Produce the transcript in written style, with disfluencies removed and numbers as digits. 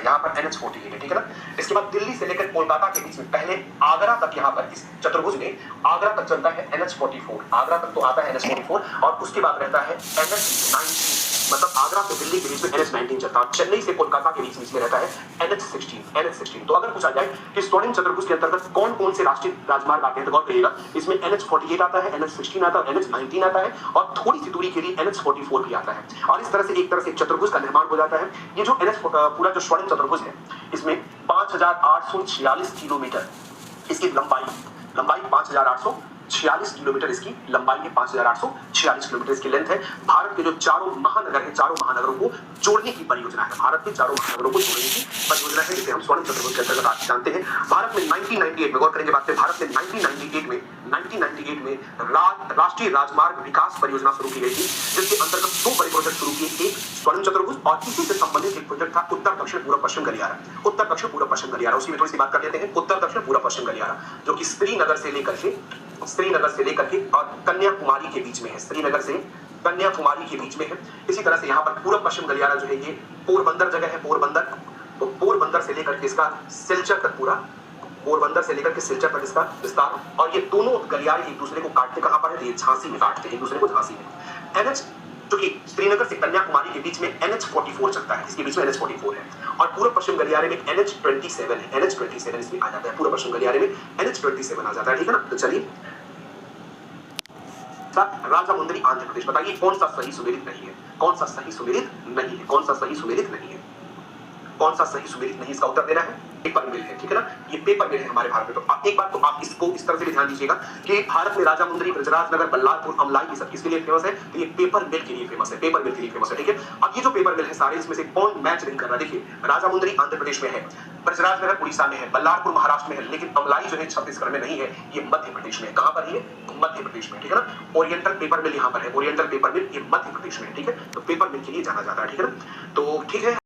है, यहाँ पर NH48 है, ठीक है ना। इसके बाद दिल्ली से लेकर कोलकाता के बीच में पहले आगरा तक, यहाँ पर इस चतुर्भुज में आगरा तक चलता है NH44, आगरा तक तो आता है NH44 और उसके बाद रहता है NH19, मतलब आगरा से दिल्ली के बीच में NH19 चलता है, चेन्नई से कोलकाता के बीच में रहता है NH16। तो अगर पूछा जाए कि स्वर्णिम चतुर्भुज के अंतर्गत कौन कौन से राष्ट्रीय राजमार्ग आते हैं तो गौर करिएगा, इसमें NH48 आता है, NH16 आता है, NH19 आता है और थोड़ी सी दूरी के लिए NH44 भी आता है और इस तरह से एक तरह से चतुर्भुज का निर्माण हो जाता है। ये जो पूरा जो स्वर्णिम चतुर्भुज है इसमें 5846 किलोमीटर इसकी लंबाई 5846 किलोमीटर इसकी लंबाई है, 5846 किलोमीटर इसकी लेंथ है। भारत के जो चारों महानगर हैं, चारों महानगरों को जोड़ने की परियोजना है, भारत के चारों महानगरों को जोड़ने की परियोजना है, जिसे हम स्वर्णिम चतुर्भुज के अंतर्गत आप जानते हैं। भारत में 1998 में गौर करेंगे बात पे, भारत में 1998 में राष्ट्रीय राजमार्ग विकास परियोजना शुरू की गई थी, जिसके अंतर्गत दो बड़े प्रोजेक्ट शुरू किए, एक स्वर्णिम चतुर्भुज और इसी से संबंधित एक प्रोजेक्ट था उत्तर दक्षिण पूर्व पश्चिम गलियारा, उत्तर दक्षिण पूर्व पश्चिम गलियारा। उसकी थोड़ी सी बात कर लेते हैं, उत्तर दक्षिण पूर्व पश्चिम गलियारा जो कि श्रीनगर से लेकर के और कन्याकुमारी के बीच में है, श्रीनगर से कन्याकुमारी के बीच में है। इसी तरह से यहाँ पर पूर्व पश्चिम गलियारा जो है ये पोरबंदर जगह है, पोरबंदर से लेकर के इसका सिलचर तक पूरा, पोरबंदर से लेकर के सिलचर तक इसका विस्तार, और ये दोनों गलियारे एक दूसरे को काटते कहां पर है, ये झांसी में काटते हैं एक दूसरे को, झांसी में। NH जो कि श्रीनगर से कन्याकुमारी के बीच में NH44 चलता है, इसके बीच में NH44 है और पूर्व पश्चिम गलियारे में NH27 है, NH27 इसमें आ जाता है, पूर्व पश्चिम गलियारे में NH27 आ जाता है, ठीक है ना। तो चलिए राजामुंदरी आंध्र प्रदेश, बताइए कौन सा सही सुमेलित नहीं है, कौन सा सही सुमेलित नहीं है, कौन सा सही सुमेलित नहीं है, कौन सा सही सुमेलित नहीं, इसका उत्तर देना है पेपर मिल है, ठीक है ना, ये पेपर मिल है हमारे भारत में। तो एक बात तो आप इसको इस तरह से भी ध्यान दीजिएगा कि भारत में राजामुंदरी, ब्रजराजनगर, बल्लारपुर, अमलाई ये सब किसके लिए फेमस है, तो ये पेपर मिल के लिए फेमस है, पेपर मिल के लिए फेमस है, ठीक है। अब ये जो पेपर मिल है सारे, इसमें से कौन मैच नहीं कर रहा, देखिए राजामुंदरी आंध्र प्रदेश में है, ब्रजराजनगर उड़ीसा में है, बल्लारपुर महाराष्ट्र में है, लेकिन अमलाई जो है छत्तीसगढ़ में नहीं है, ये मध्य प्रदेश में है। कहां पर है ये, मध्य प्रदेश में, ठीक है ना। ओरिएंटल पेपर मिल यहाँ पर है, ओरिएंटल पेपर मिल ये मध्य प्रदेश में है, ठीक है। तो पेपर मिल के लिए जाना जाता है, ठीक है ना। तो ठीक है।